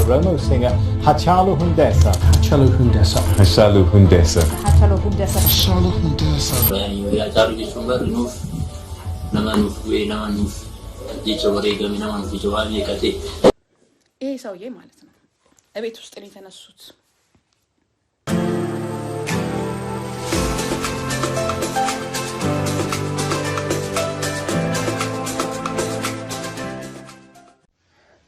Oromo singer Xilahun ይሄ ሰውዬ ማለት ነው እቤት ውስጥ ነው የተነሱት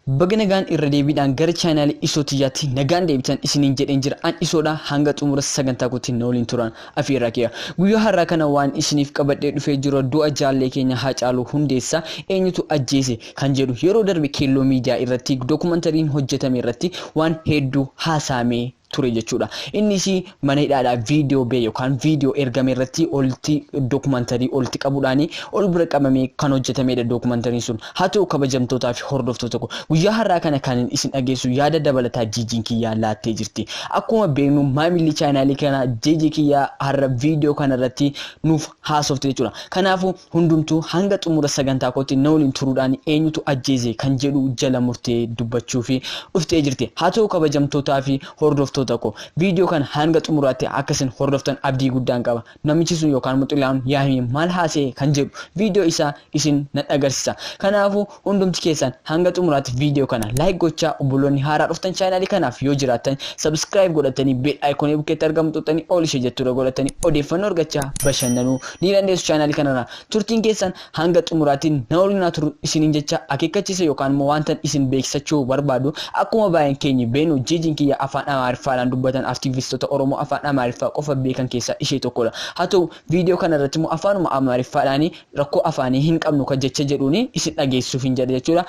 Bagnagan irredeebiidhaan gara chaanaal isootiyaatti nagaan deebitan isiniin jedheen jira an isoodha hanga xumura sagantaa kootiin na waliin turan afiirraa kiyya guyyaa har'aa kana waan isiniif qabadhee dhufee jiru du'a jaallee keenya Haacaaluu Hundeessaa eenyutu ajjeese kan jedhu yeroo darbe keelloo miidiyaa irratti dookumentariin hojjetame irratti waan hedduu haasaamee ture jechuudha inni si mana hidhaadha video be yookaan video ergame irratti olti documentary olti qabuudhaani ol bira qabame kan hojjetamedha documentary sun haa ta'u kabajamtootaa fi hordoftoota ko guyyaa har'aa kana kan isin dhageessu yaada dabalataa jijiin kiyyaa laattee jirti akkuma beeknu maamilli chaanaalii kana jiji kiyyaa har'a video kana irratti nuuf haasofte jechuudha kanaafu hundumtuu hanga xumura sagantaa kootiin na waliin turuudhaan eenyutu ajjeese kan jedhu jala murtee dubbachuu fi dhuftee jirti haa ta'u kabajamtootaa fi hordoftoota Toko video kan hanga xumuraatti akkasin hordoftan abdii guddaan qaba namichi sun yookaan Xilahun Yaami maal haasee kan jedhu video isaa isin na agarsiisa kanaafu hundumti keessan hanga xumuraatti video kana like gochaa obboloonni haaraa dhuftan chaanaalii kanaaf yoo jiraattan subscribe godhatanii bell icon bukeetti argamu tuttanii ol ishee jettura godhatanii odeeffannoo argachaa bashannanuu ni dandeessu chaanaalii kanarraa turtiin keessan hanga xumuraatti na waliin turu isiniin jecha akeekkachiisa yookaan immoo wanta isin beeksisachuu barbaadu akkuma baay'een keenya beenu jijiin kiyya afaan Amaariffaa Falan dubbatan aktivistoota Oromoo afaan Amaariffaa qofa beekan keessaa ishee tokkodha. Haa ta'u video kana irratti immoo afaanuma Amaariffaadhaani rakkoo afaanii hin qabnu kan jecha jedhuuni isin dhageessuuf hin jedhe jechuudha.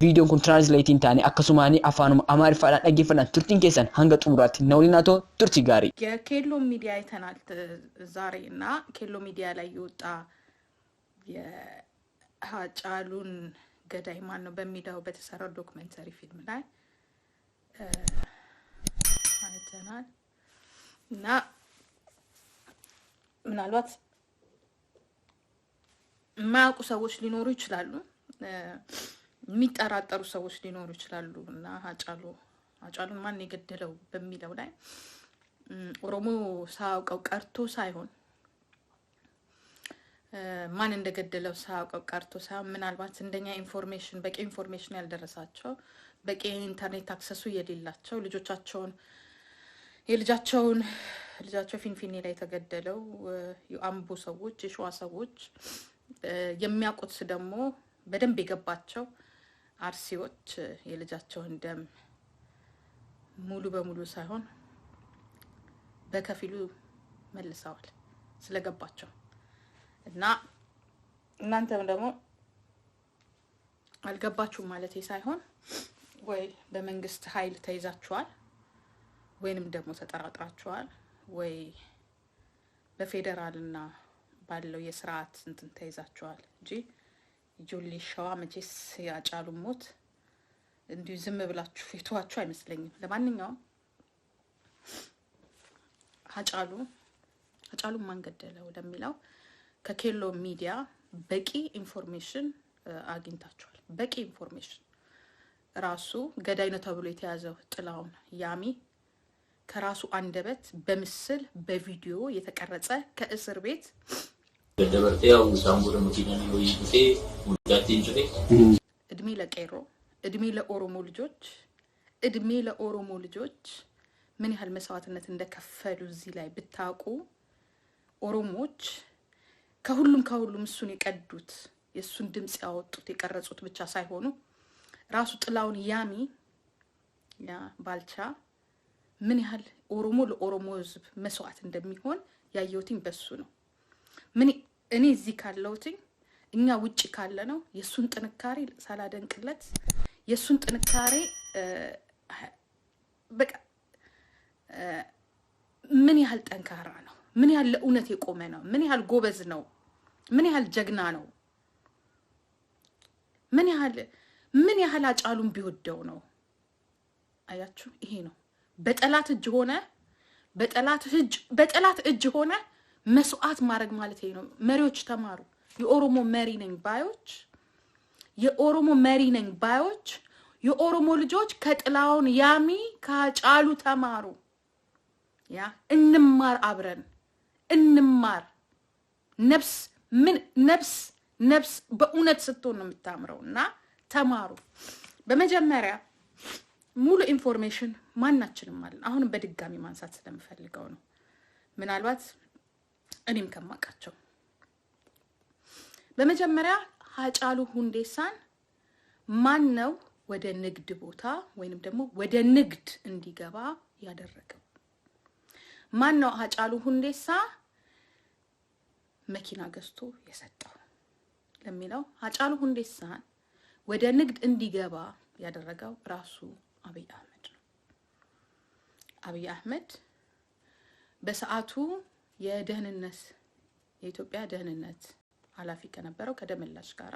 Videoon kun translating taane akkasumaani afaanuma Amaariffaadhaan dhaggeeffatan turtiin keessan hanga xumuraatti na waliin haa turtii gaarii. የኬሎ ሚዲያ አይተናል ዛሬና ኬሎ ሚዲያ ላይ ይወጣ የሀጫሉን ገዳይ ማን ነው በሚለው በተሰራው ዶክመንተሪ ፊልም ላይ አይተናል እና ምናልባት ማያውቁ ሰዎች ሊኖሩ ይችላሉ የሚጠራጠሩ ሰዎች ሊኖሩ ይችላሉ እና ሀጫሉን ማን የገደለው በሚለው ላይ ኦሮሞ ሳያውቀው ቀርቶ ሳይሆን ማን እንደገደለው ሳያውቀው ቀርቶ ሳይሆን ምናልባት እንደኛ ኢንፎርሜሽን በቂ ኢንፎርሜሽን ያልደረሳቸው በቂ ኢንተርኔት አክሰሱ የሌላቸው ልጃቸው ፊንፊኔ ላይ ተገደለው የአምቦ ሰዎች የሸዋ ሰዎች የሚያውቁት ደግሞ በደንብ የገባቸው አርሲዎች የልጃቸውን ደም ሙሉ በሙሉ ሳይሆን በከፊሉ መልሰዋል ስለገባቸው እና እናንተም ደግሞ አልገባችሁ ማለት ሳይሆን ወይ በመንግስት ኃይል ተይዛችኋል ወይንም ደግሞ ተጠራጥራችኋል ወይ በፌደራልና ባለው የሥርዓት እንትን ተይዛችኋል እንጂ ጆሊ ሻዋ መቼስ ያጫሉ ሞት እንዲሁ ዝም ብላችሁ ፍቷችሁ አይመስለኝም ለማንኛውም ሀጫሉ ማን ገደለው ለሚለው ከኬሎ ሚዲያ በቂ ኢንፎርሜሽን አግኝታችኋል በቂ ኢንፎርሜሽን ራሱ ገዳይ ነው ተብሎ የተያዘው ጥላሁን ያሚ ከራሱ አንደበት በምስል በቪዲዮ የተቀረጸ ከእስር ቤት ደበርቴው ሳምቡረ መኪና ነው ይይዜ ሙዳቲን ጅሬ እድሜ ለቄሮ እድሜ ለኦሮሞ ልጆች ምን ያህል መስዋዕትነት እንደከፈሉ እዚህ ላይ ብታውቁ ኦሮሞዎች ከሁሉም እሱን የቀዱት የሱን ድምጽ ያወጡት የቀረጹት ብቻ ሳይሆኑ ራሱ ጥላሁን ያሚ ያ ባልቻ ምን ያህል ኦሮሞ ለኦሮሞ ህዝብ መስዋዕት እንደሚሆን ያየውትኝ በሱ ነው እኔ እዚህ ካለውትኝ እኛ ውጪ ካለ ነው የሱን ጥንካሬ ሳላደንቅለት የሱን ጥንካሬ በቃ ምን ያህል ጠንካራ ነው ምን ያህል ለእውነት የቆመ ነው ምን ያህል ጎበዝ ነው ምን ያህል ጀግና ነው ምን ያህል አጫሉን ቢወደው ነው አያችሁ ይሄ ነው በጠላት እጅ ሆነ መስዋዕት ማድረግ ማለት ይሄ ነው መሪዎች ተማሩ የኦሮሞ መሪ ነኝ ባዮች የኦሮሞ ልጆች ከጥላውን ያሚ ከጫሉ ተማሩ ያ እንማር አብረን እንማር ነፍስ ምን ነፍስ በእውነት ስትሆን ነው የምታምረውና ተማሩ በመጀመሪያ ሙሉ ኢንፎርሜሽን ማናችንም ማለት አሁን በድጋሚ ማንሳት ስለምፈልገው ነው ምናልባት እኔም ከማቃቸው በመጀመሪያ ሃጫሉ ሁንዴሳን ማን ነው ወደ ንግድ ቦታ ወይንም ደግሞ ወደ ንግድ እንዲገባ ያደረገው ማን ነው ሃጫሉ ሁንዴሳ መኪና ገዝቶ የሰጠው ለሚለው ሃጫሉ ሁንዴሳን ወደ ንግድ እንዲገባ ያደረገው ራሱ አብይ አህመድ ነው አብይ አህመድ በሰዓቱ የደህንነት የኢትዮጵያ ደህንነት ኃላፊ ከነበረው ከደመላሽ ጋራ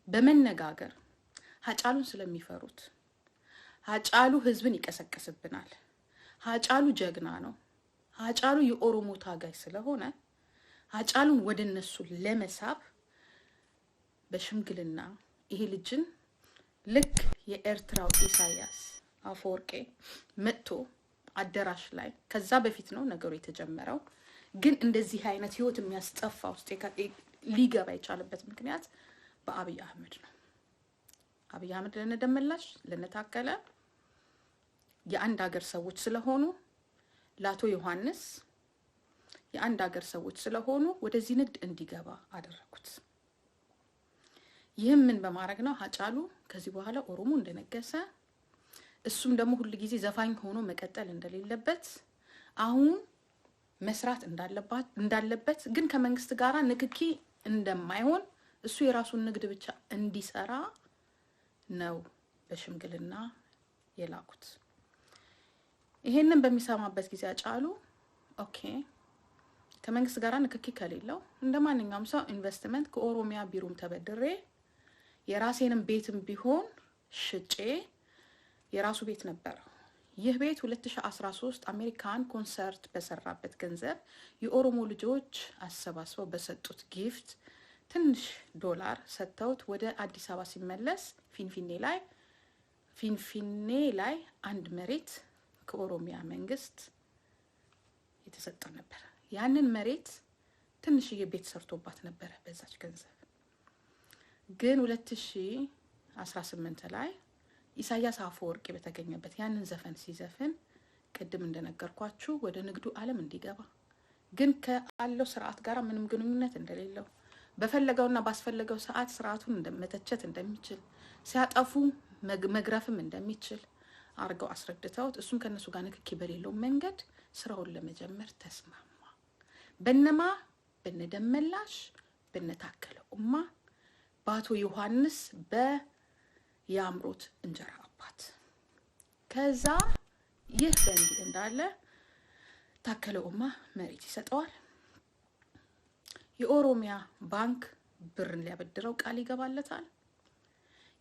በመነጋገር ሃጫሉን ስለሚፈሩት ሃጫሉ ህዝብን ይቀሰቀስብናል ሃጫሉ ጀግና ነው ሃጫሉ የኦሮሞ ታጋይ ስለሆነ ሃጫሉን ወደነሱ ለመሳብ በሽምግልና ይሄ ልጅን ልክ የኤርትራው ኢሳያስ አፈወርቄ መጥቶ አደራሽ ላይ ከዛ በፊት ነው ነገሩ የተጀመረው ግን እንደዚህ አይነት ህይወት የሚያስጠፋ ውስጥ ሊገባ የቻለበት ምክንያት በአብይ አህመድ ነው አብይ አህመድ ለነደመላሽ ለነታከለ የአንድ ሀገር ሰዎች ስለሆኑ ላቶ ዮሐንስ የአንድ ሀገር ሰዎች ስለሆኑ ወደዚህ ንግድ እንዲገባ አደረኩት ይህም ምን በማድረግ ነው ሃጫሉ ከዚህ በኋላ ኦሮሞ እንደነገሰ እሱም ደግሞ ሁሉ ጊዜ ዘፋኝ ሆኖ መቀጠል እንደሌለበት አሁን መስራት እንዳለበት ግን ከመንግስት ጋራ ንክኪ እንደማይሆን እሱ የራሱን ንግድ ብቻ እንዲሰራ ነው በሽምግልና የላኩት ይሄንን በሚሰማበት ጊዜ ሃጫሉ ኦኬ ከመንግስት ጋራ ንክኪ ከሌለው እንደማንኛውም ሰው ኢንቨስትመንት ከኦሮሚያ ቢሮም ተበድሬ የራሴንም ቤትም ቢሆን ሽጬ የራሱ ቤት ነበር ይህ ቤት 2013 አሜሪካን ኮንሰርት በሰራበት ገንዘብ የኦሮሞ ልጆች አሰባስበው በሰጡት ጊፍት ትንሽ ዶላር ሰጥተውት ወደ አዲስ አበባ ሲመለስ ፊንፊኔ ላይ አንድ መሬት ከኦሮሚያ መንግስት የተሰጠ ነበር ያንን መሬት ትንሽ የቤት ሰርቶባት ነበር በዛች ገንዘብ ግን 2018 ላይ ኢሳያስ አፈወርቂ በተገኘበት ያንን ዘፈን ሲዘፍን ቀድም እንደነገርኳችሁ ወደ ንግዱ ዓለም እንዲገባ ግን ከአለው ስርዓት ጋር ምንም ግንኙነት እንደሌለው በፈለገውና ባስፈለገው ሰዓት ስርዓቱን እንደመተቸት እንደሚችል ሲያጠፉ መግረፍም እንደሚችል አርገው አስረድተውት እሱም ከነሱ ጋር ንክኪ በሌለው መንገድ ስራውን ለመጀመር ተስማማ በነማ በነደመላሽ በነታከለ ኡማ ባቶ ዮሐንስ በያምሮት እንጀራ አባት ከዛ ይህ በእንዲህ እንዳለ ታከለ ኡማ መሬት ይሰጠዋል የኦሮሚያ ባንክ ብርን ሊያበድረው ቃል ይገባለታል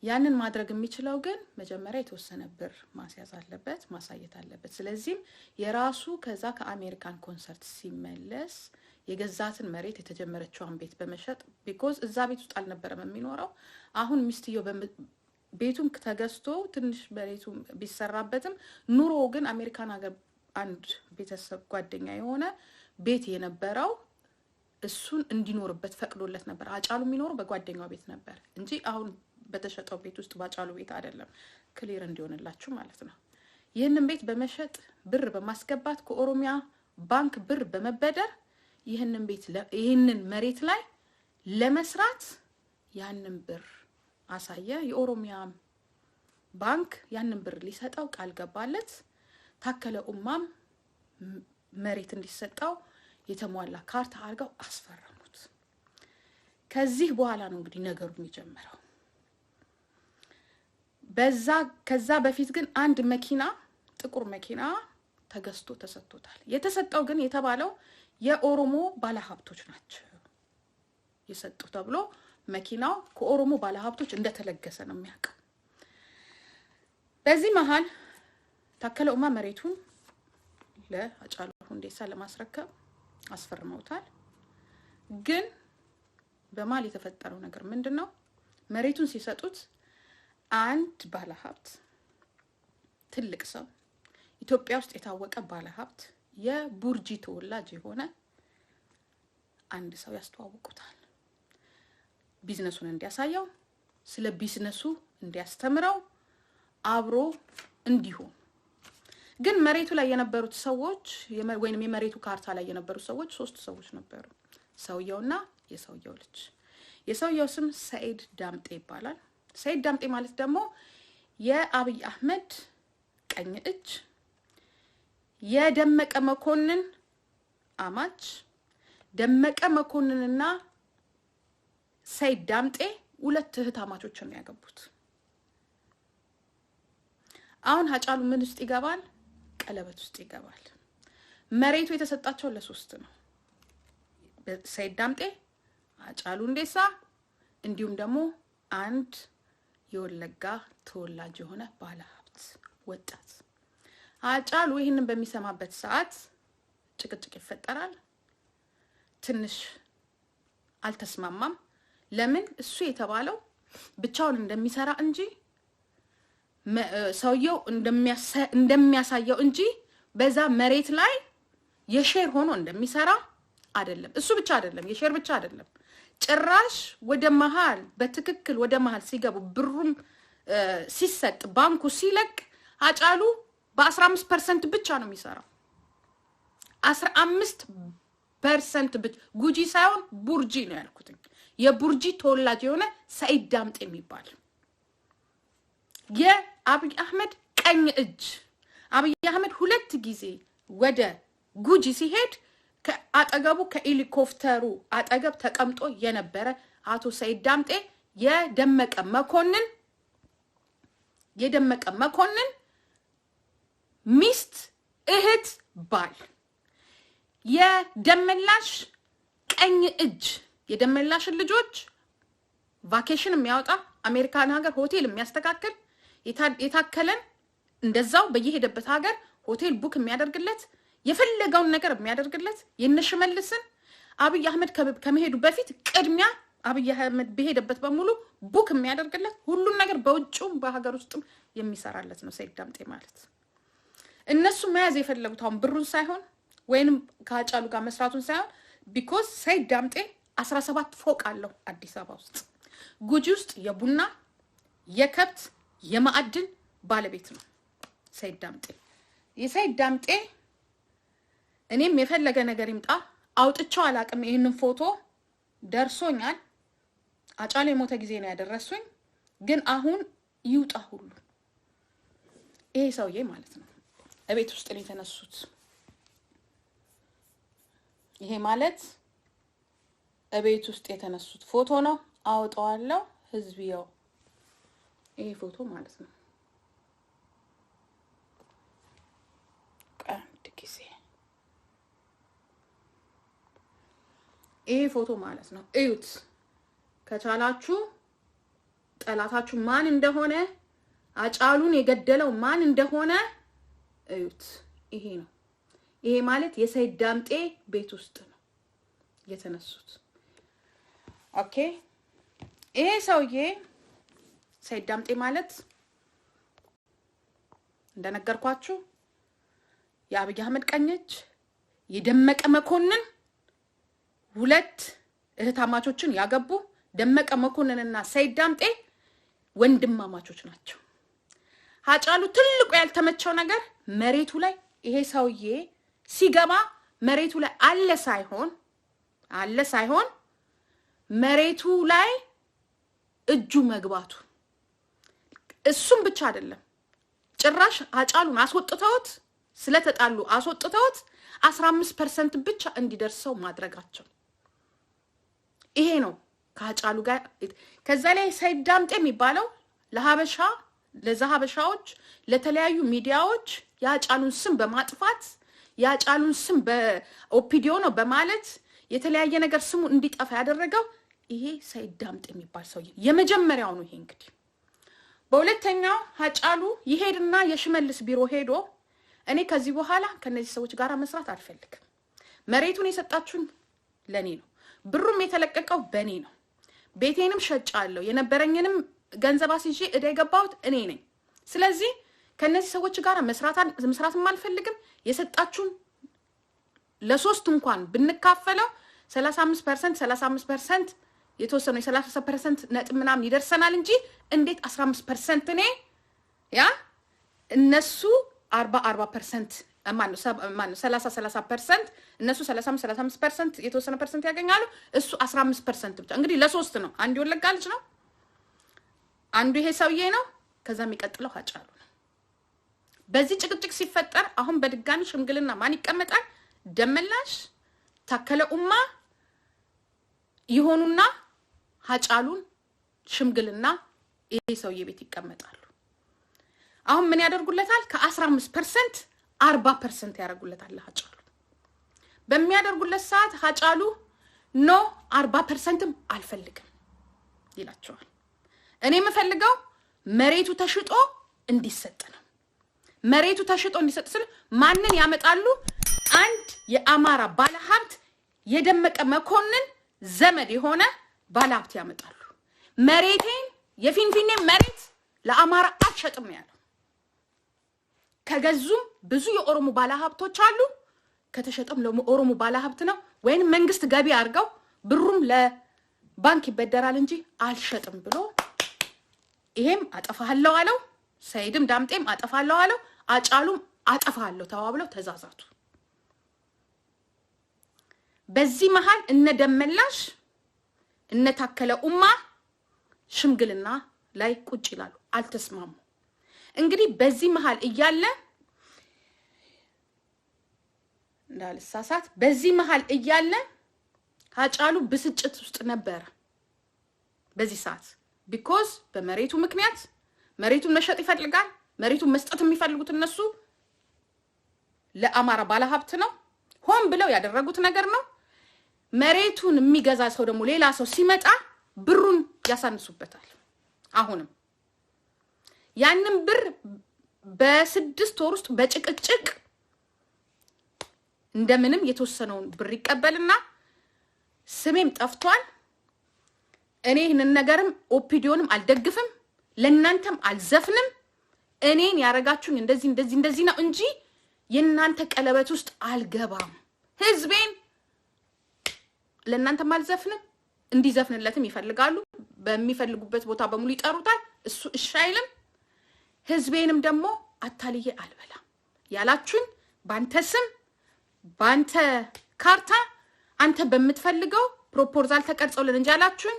ያንን ማድረግ የሚችለው ግን መጀመሪያ የተወሰነ ብር ማስያዝ አለበት ማሳየት አለበት ስለዚህ የራሱ ከዛ ከአሜሪካን ኮንሰርት ሲመለስ የገዛትን መሬት የተጀመረችውን ቤት በመሸጥ because እዛ ቤት ውስጥ አልነበረም የሚኖረው አሁን ሚስትየው ቤቱም ተገዝቶ ትንሽ በሬቱ ቢሰራበትም ኑሮ ግን አሜሪካን ሀገር አንድ ቤተሰብ ጓደኛ የሆነ ቤት የነበረው እሱን እንዲኖርበት ፈቅዶለት ነበር ሃጫሉ የሚኖረው በጓደኛው ቤት ነበር እንጂ አሁን በተሸጠው ቤት ውስጥ ባጫሉ ቤት አይደለም ክሊር እንዲሆንላችሁ ማለት ነው ይሄንን ቤት በመሸጥ ብር በማስገባት ከኦሮሚያ ባንክ ብር በመበደር ይሄንን መሬት ላይ ለመስራት ያንን ብር አሳየ የኦሮሚያ ባንክ ያንን ብር ሊሰጠው ቃል ገባለት ታከለ ኡማም መሬት እንዲሰጠው የተሟላ ካርታ አርገው አስፈረሙት ከዚህ በኋላ ነው እንግዲህ ነገሩ የሚጀምረው ከዛ በፊት ግን አንድ መኪና ጥቁር መኪና ተገዝቶ ተሰጥቶታል የተሰጠው ግን የተባለው የኦሮሞ ባለሀብቶች ናቸው የሰጡ ተብሎ መኪናው ከኦሮሞ ባለሀብቶች እንደተለገሰ ነው የሚያውቀው በዚህ መሃል ታከለ ኡማ መሬቱን ለሃጫሉ ሁንዴሳ ለማስረከብ አስፈርመውታል ግን በማል የተፈጠረው ነገር ምንድነው መሬቱን ሲሰጡት አንድ ባለሀብት ትልቅ ሰው ኢትዮጵያ ውስጥ የታወቀ ባለሀብት የቡርጂ ተወላጅ የሆነ አንድ ሰው ያስተዋውቁታል ቢዝነሱን እንዲያሳየው ስለ ቢዝነሱ እንዲያስተምረው አብሮ እንዲሆን ግን መሬቱ ላይ የነበሩት ሰዎች ወይንም የመሬቱ ካርታ ላይ የነበሩት ሰዎች 3 ሰዎች ነበሩ ሰውየውና የሰውየው ልጅ የሰውየው ስም ሰይድ ዳምጤ ይባላል ሰይድ ዳምጤ ማለት ደግሞ የአብይ አህመድ ቀኝ እጅ የደመቀ መኮንን አማች ደመቀ መኮንንና ሰይድ ዳምጤ ሁለት እህታማቾችን ያገቡት አሁን ሀጫሉ ምን ውስጥ ይገባል ቀለበት ውስጥ ይገባል መሬቱ የተሰጣቸው ለ3 ነው ሰይድ ዳምጤ ሀጫሉ እንዴሳ እንዲሁም ደግሞ አንድ የወለጋ ተወላጅ የሆነ ባለሀብት ወጣት ሀጫሉ ይሄንን በሚሰማበት ሰዓት ጭቅጭቅ ይፈጠራል ትንሽ አልተስማማም ለምን እሱ የተባለው ብቻውን እንደሚሰራ እንጂ ሰውየው እንደሚያሳየው እንጂ በዛ መሬት ላይ የሼር ሆኖ እንደሚሰራ አይደለም እሱ ብቻ አይደለም የሼር ብቻ አይደለም ጭራሽ ወደ መሃል በትክክል ወደ መሃል ሲገቡ ብሩም ሲሰጥ ባንኩ ሲለቅ ሀጫሉ በ15% ብቻ ነው የሚሰራው 15% ብቻ ጉጂ ሳይሆን ቡርጂ ነው ያልኩት የቡርጂ ተወላጅ የሆነ ሰይድ ዳምጤ የሚባል የአብይ አህመድ ቀኝ እጅ አብይ አህመድ 2 ጊዜ ወደ ጉጂ ሲሄድ ከአጠገቡ ከሄሊኮፕተሩ አጠገብ ተቀምጦ የነበረ አቶ ሰይድ ዳምጤ የደመቀ መኮንን ሚስት እህት ባል የደመላሽ ቀኝ እጅ የደመላሽን ልጆች ቫኬሽን የሚያወጣ አሜሪካን ሀገር ሆቴል የሚያስተካክል የታከለን እንደዛው በየሄደበት ሀገር ሆቴል ቡክ የሚያደርግለት የፈለገውን ነገር የሚያደርግለት የነሽመልስን አብይ አህመድ ከመሄዱ በፊት ቅድሚያ አብይ አህመድ በሄደበት በሙሉ ቡክ የሚያደርግለት ሁሉን ነገር በውጭም በሀገር ውስጥም የሚሰራለት ነው ሰይድ ዳምጤ ማለት እነሱ መያዝ የፈለጉት አሁን ብሩን ሳይሆን ወይንም ከሀጫሉ ጋር መስራቱን ሳይሆን ቢኮዝ ሰይድ ዳምጤ 17 ፎቅ አለው አዲስ አበባ ውስጥ ጉጂ ውስጥ የቡና የከብት የማዕድን ባለቤት ነው ሰይድ ዳምጤ የሰይድ ዳምጤ እኔም የፈለገ ነገር ይምጣ አውጥቻው አላቅም ይሄንን ፎቶ ደርሶኛል አጫሉ የሞተ ጊዜ ነው ያደረሱኝ ግን አሁን ይውጣ ሁሉ ይሄ ሰውዬ ማለት ነው እቤት ውስጥ ነው የተነሱት ይሄ ማለት እቤት ውስጥ የተነሱት ፎቶ ነው አውጣዋለሁ ህዝብየው ይሄ ፎቶ ማለት ነው አንድ ጊዜ ይሄ ፎቶ ማለት ነው እዩት ከቻላችሁ ጠላታችሁ ማን እንደሆነ አጫሉን የገደለው ማን እንደሆነ እዩት ይሄ ነው ይሄ ማለት የሰይድ ዳምጤ ቤት ውስጥ ነው የተነሱት ኦኬ ይሄ ሰውዬ ሰይድ ዳምጤ ማለት እንደነገርኳችሁ የአብይ አህመድ ቀኝ እጅ የደመቀ መኮንን 2 እህታማቾችን ያገቡ ደመቀ መኮንንና ሰይድ ዳምጤ ወንድማማቾች ናቸው ሀጫሉ ትልቁ ያልተመቸው ነገር መሬቱ ላይ ይሄ ሰውዬ ሲገባ መሬቱ ላይ አለ ሳይሆን መሬቱ ላይ እጁ መግባቱ እሱም ብቻ አይደለም ጭራሽ ሀጫሉን አስወጥተውት ስለተጣሉ አስወጥተውት 15% ብቻ እንዲደርሰው ማድረጋቸው ይሄ ነው ከሀጫሉ ጋር ከዛ ላይ ሰይድ ዳምጤ የሚባለው ለዛሀበሻዎች ለተለያዩ ሚዲያዎች ያጫሉን ስም በማጥፋት ያጫሉን ስም በኦፒዲዮ ነው በማለት የተለያየ ነገር ስሙ እንዲጠፋ ያደረገው ይሄ ሰይድ ዳምጤ የሚባል ሰውዬ የመጀመሪያው ነው ይሄ እንግዲህ በሁለተኛው ሀጫሉ ይሄድና የሽመልስ ቢሮ ሄዶ እኔ ከዚህ በኋላ ከነዚህ ሰዎች ጋር መስራት አልፈልግም መሬቱን የሰጣችሁን ለኔ ነው ብሩም የተለቀቀው በኔ ነው ቤቴንም ሸጫለሁ የነበረኝንም ገንዘብ አስይዤ እዳ የገባሁት እኔ ነኝ ስለዚህ ከነዚህ ሰዎች ጋር መስራት ማልፈልግም የሰጣችሁን ለሶስት እንኳን ብንካፈለው 35% የተወሰነው 30% ነጥብ ምናምን ይደርሰናል እንጂ እንዴት 15% እኔ ያ እነሱ 40% ማነው 30% እነሱ 35% የተወሰነ ፐርሰንት ያገኛሉ እሱ 15% ብቻ እንግዲህ ለሶስት ነው አንዱ ወለጋልጅ ነው አንዱ ይሄ ሰውዬ ነው ከዛ የሚቀጥለው ሀጫሉ ነው በዚህ ጭቅጭቅ ሲፈጠር አሁን በድጋሚ ሽምግልና ማን ይቀመጣል ደመላሽ ታከለ ኡማ ይሆኑና ሀጫሉን ሽምግልና ይሄ ሰውዬ ቤት ይቀመጣሉ አሁን ምን ያደርጉለታል ከ15% 40% ያደርጉለታል ለሀጫሉ በሚያደርጉለት ሰዓት ሀጫሉ ኖ 40%ም አልፈልግም ይላቸዋል እኔ የምፈልገው መሬቱ ተሽጦ እንዲሰጥ ነው መሬቱ ተሽጦ እንዲሰጥ ስለ ማንን ያመጣሉ አንድ የአማራ ባለሀብት የደመቀ መኮንን ዘመድ የሆነ ባለሀብት ያመጣሉ መሬቴን የፊንፊኔ መሬት ለአማራ አትሸጥም ያለው ከገዙም ብዙ የኦሮሞ ባለሀብቶች አሉ ከተሸጠም ለኦሮሞ ባለሀብት ነው ወይን መንግስት ገቢ አርገው ብሩም ለባንክ ይበደራል እንጂ አልሸጥም ብሎ ይሄም አጠፋለው አለው ሰይድም ዳምጤም አጠፋለው አለው አጫሉም አጠፋለው ተዋብለው ተዛዛቱ በዚህ መሃል እነ ደመላሽ እነ ታከለ ኡማ ሽምግልና ላይ ቁጭ ይላሉ አልተስማሙ እንግዲህ በዚህ መሃል እያለ እንዳልሳሳት በዚህ መሃል እያለ ሀጫሉ ብስጭት ውስጥ ነበር በዚህ ሰዓት because በመሬቱ ምክንያት መሬቱን መሸጥ ይፈልጋል መሬቱን መስጠት የሚፈልጉት እነሱ ለአማራ ባለሀብት ነው ሆን ብለው ያደረጉት ነገር ነው መሬቱን የሚገዛ ሰው ደግሞ ሌላ ሰው ሲመጣ ብሩን ያሳንሱበታል አሁንም ያንን ብር በ6 ወር ውስጥ በጭቅጭቅ እንደምንም የተወሰነውን ብር ይቀበልና ስሜም ጠፍቷል እኔ ይሄንን ነገርም ኦፒዲዮንም አልደግፍም ለእናንተም አልዘፍንም እኔን ያረጋችሁኝ እንደዚህ ነው እንጂ የእናንተ ቀለበት ውስጥ አልገባም ህዝቤን ለእናንተም አልዘፍንም እንዲዘፍንለትም ይፈልጋሉ በሚፈልጉበት ቦታ በሙሉ ይጠሩታል እሱ እሻይልም ህዝቤንም ደግሞ አታልዬ አልበላ ያላችሁኝ ባንተ ስም ባንተ ካርታ አንተ በመትፈልገው ፕሮፖዛል ተቀርጾልን እንጂ ያላችሁኝ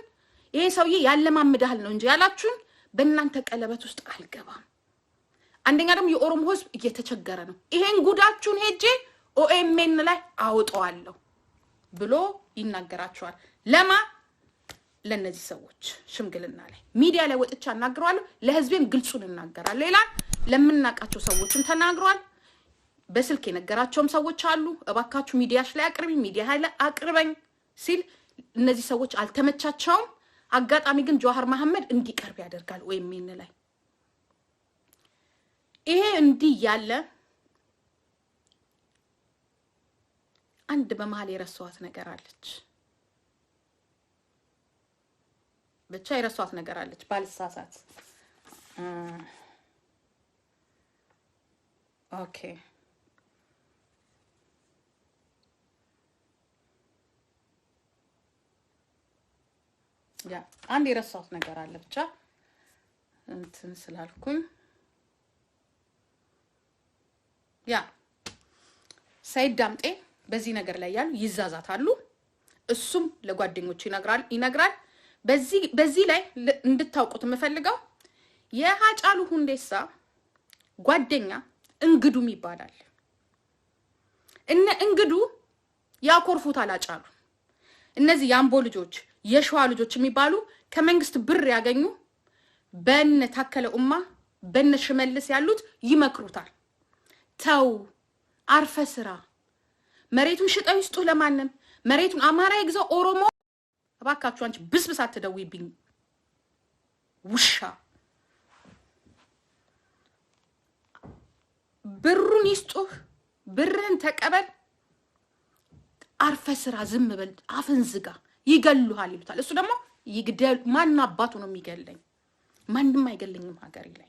ይሄ ሰውዬ ያለማምዳል ነው እንጂ ያላችሁኝ በእናንተ ቀለበት ውስጥ አልገባም አንደኛ ደግሞ የኦሮሞ ህዝብ እየተቸገረ ነው ይሄን ጉዳችሁን ሄጄ ኦኤምኤን ላይ አውጣዋለሁ ብሎ ይናገራቸዋል ለማ ለነዚህ ሰዎች ሽምግልና ላይ ሚዲያ ላይ ወጥቻ እናገራለሁ ለህዝቤም ግልጹን እናገራለሁ ሌላ ለምንናቃቸው ሰዎችም ተናግሯል በስልክ የነገራቸውም ሰዎች አሉ እባካችሁ ሚዲያሽ ላይ አቅርቢ ሚዲያ ላይ አቅርበኝ ሲል እነዚህ ሰዎች አልተመቻቸውም አጋጣሚ ግን ጆሃር መሐመድ እንዲቀርብ ያደርጋል ኦኤምኤን ላይ ይሄ እንዲህ ያለ አንድ በመሃል የረሷት ነገር አለች ብቻ የረሷት ነገር አለች ባልሳሳት ኦኬ ያ አንድ የረሷት ነገር አለ ብቻ እንትን ስላልኩኝ ያ ሰይድ ዳምጤ በዚህ ነገር ላይ ያሉ ይዛዛታሉ እሱም ለጓደኞቹ ይነግራል በዚህ ላይ እንድታውቁት የምፈልገው የሀጫሉ ሁንዴሳ ጓደኛ እንግዱም ይባላል እነ እንግዱ ያኮርፉታል አጫሉ እነዚህ ያምቦ ልጆች የሸዋ ልጆች የሚባሉ ከመንግስት ብር ያገኙ በእነ ታከለ ኡማ በእነ ሽመልስ ያሉት ይመክሩታል ተው አርፈ ስራ መሬቱን ሽጠው ይስጡ ለማንም መሬቱን አማራ ይግዛው ኦሮሞ እባካችሁ አንቺ ብስብስ አትደውይብኝ ውሻ ብሩን ይስጡህ ብርህን ተቀበል አርፈ ስራ ዝም በል አፍን ዝጋ ይገሉሃል ይሉታል እሱ ደግሞ ይግደል ማን አባቱ ነው የሚገለኝ ማንንም አይገልኝም ሀገሬ ላይ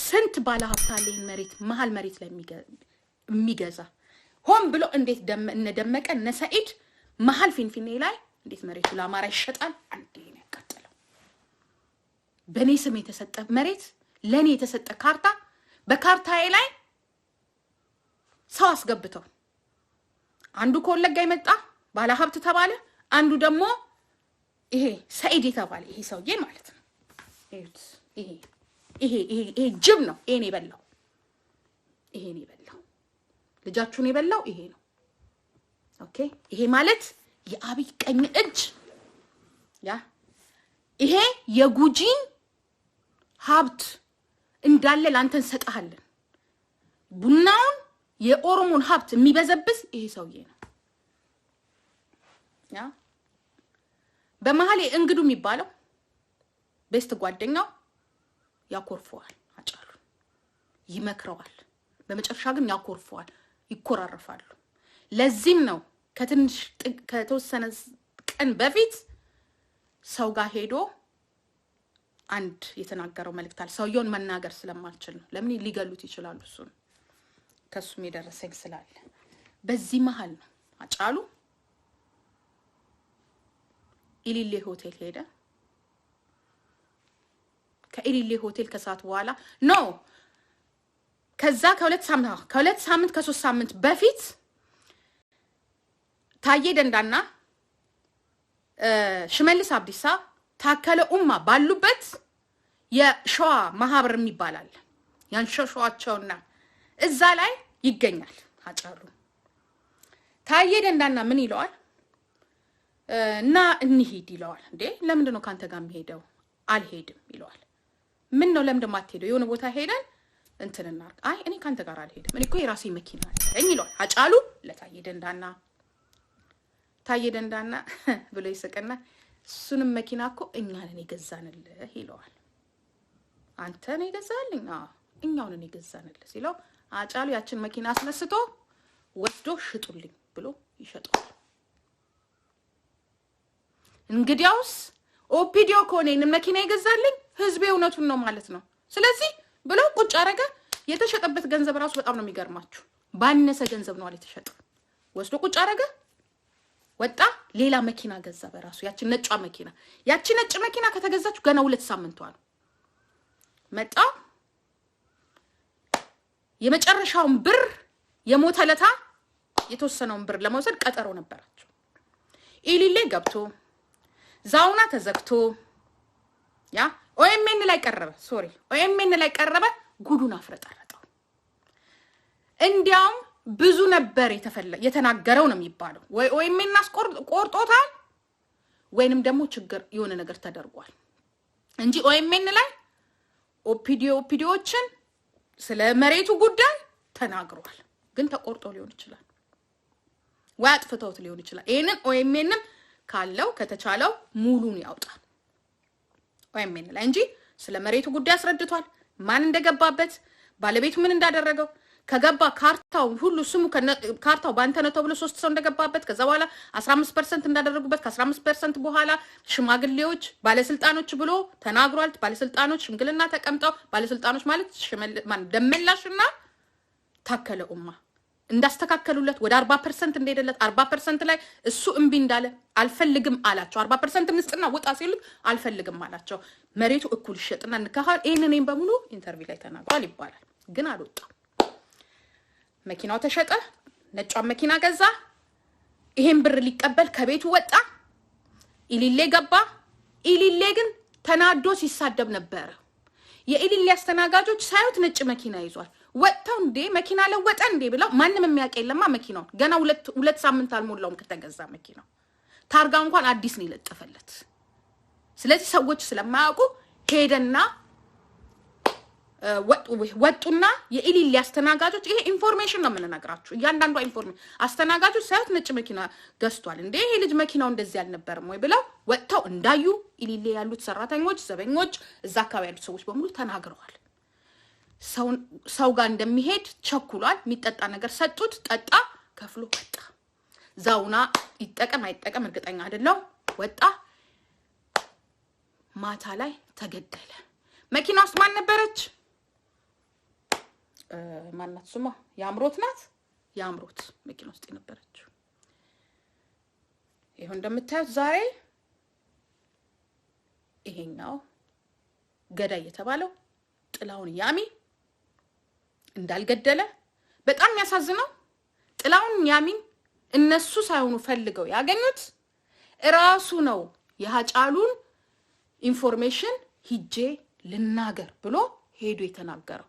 ስንት ባለ ሀብታለኝ መሬት መሃል መሬት ላይ የሚገዛ ሆም ብሎ እንዴት እንደደመቀ ነሰኢድ መሃል ፊንፊኔ ላይ እንዴት መሬቱ ለአማራ ይሸጣል አንዴ ነው ያቃጠለው በኔ ስም የተሰጠ መሬት ለኔ የተሰጠ ካርታ በካርታዬ ላይ ሰው አስገብተው አንዱ ኮለጋ ይመጣ ባለ ሀብት ተባለ አንዱ ደግሞ ይሄ ሰኢድ የተባለ ይሄ ሰውዬ ማለት ነው ይሄ ጅብ ነው ይሄን ይበላው ልጃችሁን ይበላው ይሄ ነው ኦኬ ይሄ ማለት የአብይ ቀኝ እጅ ያ ይሄ የጉጂን ሀብት እንዳለ ላንተን ሰጣለን ቡናውን የኦሮሞን ሀብት የሚበዘብስ ይሄ ሰውዬ ነው ያ በመሃል እንግዱ የሚባለው ቤስት ጓደኛው ያኮርፈዋል አጫሉ ይመክረዋል በመጨረሻ ግን ያኮርፈዋል ይኮራረፋሉ ለዚህም ነው ከትንሽ ከተወሰነ ቀን በፊት ሰው ጋር ሄዶ አንድ የተናገረው መልእክት አለ ሰውየውን መናገር ስለማልችል ነው ለምን ሊገሉት ይችላሉ እሱን ከሱም የደረሰኝ ስላለ በዚህ መሃል ነው አጫሉ ኢሊሌ ሆቴል ሄደ ከኢሊሌ ሆቴል ከሰዓት በኋላ ኖ ከዛ ከሁለት ሳምንት ከ3 ሳምንት በፊት ታዬ ደንዳና ሽመልስ አብዲሳ ታከለ ኡማ ባሉበት የሸዋ ማህበር የሚባላል ያን ሸዋቸውና እዛ ላይ ይገኛል አጫሉ ታዬ ደንዳና ምን ይለዋል እና እንሂድ ይለዋል እንዴ ለምንድን ነው ካንተ ጋር የሚሄደው አልሄድም ይለዋል ምን ነው ለምንድን ማትሄደው የሆነ ቦታ ሄደን እንትንና አይ እኔ ካንተ ጋር አልሄድም እኔ እኮ የራሴ መኪና አለኝ ይለዋል አጫሉ ለታዬ ደንዳና ብሎ ይስቅና እሱንም መኪና እኮ እኛ ነን የገዛንልህ ይለዋል አንተ ነህ የገዛልኝ እኛው ነን የገዛንልህ ሲለው አጫሉ ያችን መኪና አስነስቶ ወስዶ ሽጡልኝ ብሎ ይሸጣል እንግዲያውስ ኦፒዲዮ ኮኔን መኪና ይገዛልኝ ህዝብ እውነቱን ነው ማለት ነው ስለዚህ ብሎ ቁጭ አረጋ የተሸጠበት ገንዘብ ራሱ በጣም ነው የሚገርማችሁ ባነሰ ገንዘብ ነው የተሸጠው ወስዶ ቁጭ አረጋ ወጣ ሌላ መኪና ገዛ በራሱ ያቺ ነጭ መኪና ከተገዛችሁ ገና 2 ሳምንቷ ነው መጣ የመጨረሻውን ብር የሞተለታ የተወሰነውን ብር ለመውሰድ ቀጠሮ ነበራቸው ኢሊሌ ገብቶ ዛውና ተዘግቶ ያ ኦኤምኤን ላይ ቀረበ ጉዱን አፍረጠረጠው እንዲያውም ብዙ ነበር የተናገረው ነው የሚባለው ወይ ኦኤምኤን ቆርጦታል ወይንም ደግሞ ችግር የሆነ ነገር ተደርጓል እንጂ ኦኤምኤን ላይ ኦፒዲዮችን ስለ መሬቱ ጉዳይ ተናግሯል ግን ተቆርጦ ሊሆን ይችላል ወይ አጥፍተውት ሊሆን ይችላል ይሄንን ኦኤምኤንም ካለው ከተቻለው ሙሉን ያውጣል ኦኤምኤን ላይ እንጂ ስለ መሬቱ ጉዳይ አስረድቷል ማን እንደገባበት ባለቤቱ ምን እንዳደረገው ከገባ ካርታው ሁሉ ስሙ ካርታው ባንተ ነው ተብሎ 3 ሰው እንደገባበት ከዛ በኋላ 15% እንዳደረጉበት ከ15% በኋላ ሽማግሌዎች ባለስልጣኖች ብሎ ተናግሯል ባለስልጣኖች ሽምግልና ተቀምጠው ባለስልጣኖች ማለት ደመላሽና ታከለ ኡማ እንዳስተካከሉለት ወደ 40% እንደሄደለት 40% ላይ እሱ እምቢ እንዳለ አልፈልግም አላቸው 40% እንስጥና ወጣ ሲሉት አልፈልግም አላቸው መሬቱ እኩል ይሸጥና እንካሃል እኔን በሙሉ ኢንተርቪው ላይ ተናግሯል ይባላል ግን አልወጣም መኪናው ተሸጠ ነጫው መኪና ገዛ ይሄን ብር ሊቀበል ከቤቱ ወጣ ኢሊሌ ገባ ኢሊሌ ግን ተናዶ ሲሳደብ ነበር የኢሊሌ አስተናጋጆች ሳይውት ነጭ መኪና ይዟል ወጣው እንዴ መኪና ለወጠ እንዴ ብለው ማንንም የሚያውቅ የለማ መኪናው ገና 2 ሳምንት አልሞላውም ከተገዛ መኪናው ታርጋ እንኳን አዲስ ነው ይለጠፈለት ስለዚህ ሰዎች ስለማያውቁ ሄደና ወጡና የኢሊሊ አስተናጋጆች ይሄ ኢንፎርሜሽን ነው የምንነግራችሁ እያንዳንዱ ኢንፎርሜሽን አስተናጋጆች ሳይት ነጭ መኪና ገዝቷል እንዴ ይሄ ልጅ መኪናው እንደዚህ አልነበረም ወይ ብለው ወጣው እንዳዩ ኢሊሊ ያሉት ሰራተኞች ዘበኞች እዛ አካባቢ ያሉት ሰዎች በሙሉ ተናግረዋል ሰው ጋር እንደሚሄድ ቸኩሏል የሚጠጣ ነገር ሰጡት ጠጣ ከፍሎ ወጣ ዛውና ይጠቀም አይጠቀም እርግጠኛ አይደለም ወጣ ማታ ላይ ተገደለ መኪና ውስጥ ማን ነበረች ማናት ስሟ ያምሮት ናት ያምሮት መኪና ውስጥ ነበረች ይሁን እንደምታዩት ዛሬ ይሄኛው ገዳይ የተባለው ጥላውን ያሚ እንዳልገደለ በጣም ያሳዝነው ጥላውን ያሚን እነሱ ሳይሆኑ ፈልገው ያገኙት ራሱ ነው የሃጫሉን ኢንፎርሜሽን ሂጄ ልናገር ብሎ ሄዶ የተናገረው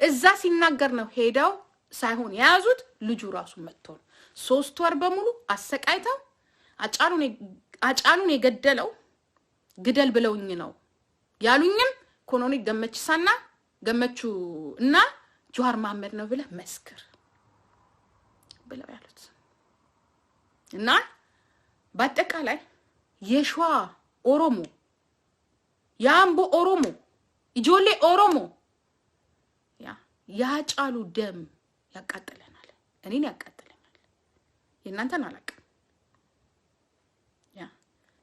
እዛ ሲናገር ነው ሄዳው ሳይሆን ያዙት ልጁ ራሱ መጥቶ 3 ወር በሙሉ አሰቃይተው አጫሉን የገደለው ግደል ብለውኝ ነው ያሉኝም ኮሎኔል ገመችሳና ገመቹ እና ጆሃር መሐመድ ነው ብለ መስክር ብለው ያሉት እና በአጠቃላይ የሽዋ ኦሮሞ ያምቦ ኦሮሞ ኢጆሌ ኦሮሞ ያጫሉ ደም ያቃጥለናል እኔን ያቃጥለኛል የናንተን አላቀ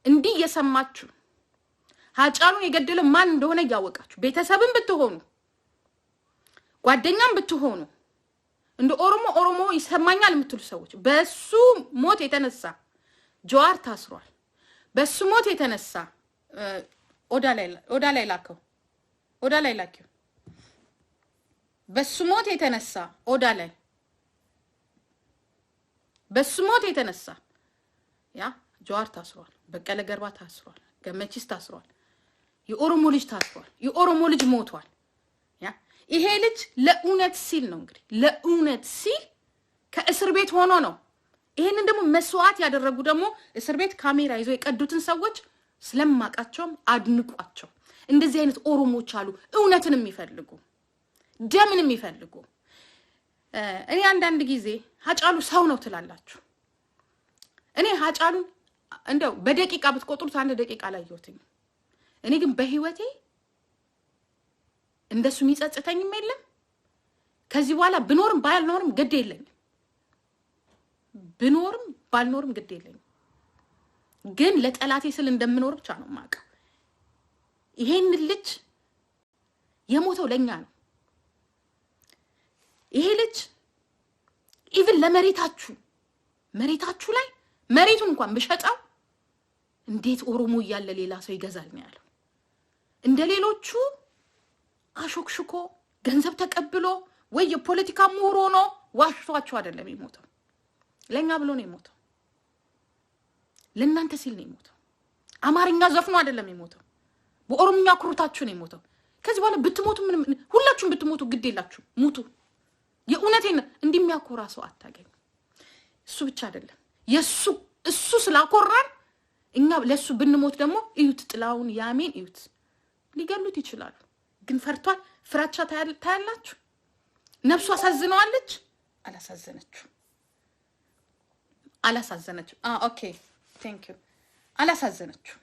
እንዲህ የሰማችሁ ሃጫሉን የገደለ ማን እንደሆነ ያወቃችሁ ቤተሰብን ብትሆኑ ጓደኛም ብትሆኑ እንደ ኦሮሞ ይሰማኛል የምትሉ ሰዎች በሱ ሞት የተነሳ ጆሃር ታስሯል በሱ ሞት የተነሳ ኦዳ ላይ ላከው በሱ ሞት የተነሳ ኦዳ ላይ በሱ ሞት የተነሳ ያ ጆሃር ታስሯል በቀለ ገርባ ታስሯል ገመቺስ ታስሯል የኦሮሞ ልጅ ታስሯል የኦሮሞ ልጅ ሞቷል ያ ይሄ ልጅ ለኡነት ሲል ነው እንግዲህ ለኡነት ሲል ከእስር ቤት ሆኖ ነው ይሄንን ደግሞ መስዋዕት ያደረጉ ደግሞ እስር ቤት ካሜራ ይዘው የቀዱትን ሰዎች ስለማቃቸውም አድንቋቸው እንደዚህ አይነት ኦሮሞዎች አሉ እውነትን የሚፈልጉ ደምን የሚፈልጉ እኔ አንዳንድ ጊዜ ሃጫሉ ሰው ነው ትላላችሁ እኔ ሃጫሉን እንደው በደቂቃ ብትቆጥሩት 1 ደቂቃ ላይ ይወትኝ እኔ ግን በህይወቴ እንደሱ የሚጸጽተኝም የለም ከዚህ በኋላ ብኖርም ባልኖርም ግድ የለኝም ብኖርም ባልኖርም ግድ የለኝም ግን ለጠላቴ ስል እንደምኖር ብቻ ነው ማቀው ይሄን ልጅ የሞተው ለኛ ነው ይሄ ልጅ ኢቭን ለመሬታችሁ ላይ መሬቱን እንኳን ብሸጣው እንዴት ኦሮሞ ያለ ሌላ ሰው ይገዛል ነው ያለው እንደሌሎቹ አሾክሽኮ ገንዘብ ተቀብሎ ወይ የፖለቲካ ምሁር ሆኖ ዋሽቷቸው አይደለም የሞተው ለኛ ብሎ ነው የሞተው ለናንተ ሲል ነው የሞተው አማርኛ ዘፍኖ አይደለም የሞተው በኦሮምኛ ኩሩታችሁ ነው የሞተው ከዚህ በኋላ ብትሞቱ ምን ሁላችሁም ብትሞቱ ግድ የላችሁ ሙቱ የኡነቴን እንደሚያኮራ ሰው አታገኙ እሱ ብቻ አይደለም እሱ ስላኮራን እኛ ለሱ ብንሞት ደግሞ እዩት ጥላውን ያሚን እዩት ሊገሉት ይችላሉ ግን ፈርቷል ፍራቻ ታያላችሁ ነፍሱ አሳዝነዋለች አላሳዘነችው ኦኬ ቴንክ ዩ አላሳዘነችው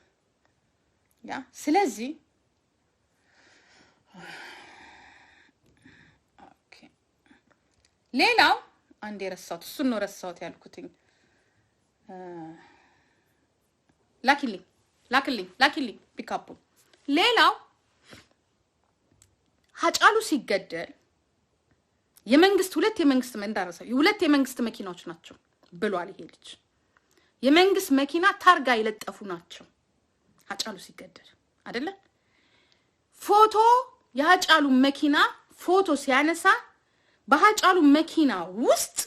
ያ ስለዚህ ኦኬ ሌላው አንዴ ረሳሁት እሱን ነው ረሳሁት ያልኩትኝ ላኪልኝ ፒካፑ ሌላው ሃጫሉ ሲገደል ሁለት የመንግስት መኪናዎች ናቸው ብሏል ይሄ ልጅ የመንግስት መኪና ታርጋ ይለጠፉ ናቸው ሃጫሉ ሲገደል አይደለ ፎቶ የሃጫሉ መኪና ፎቶ ሲያነሳ በሃጫሉ መኪና ውስጥ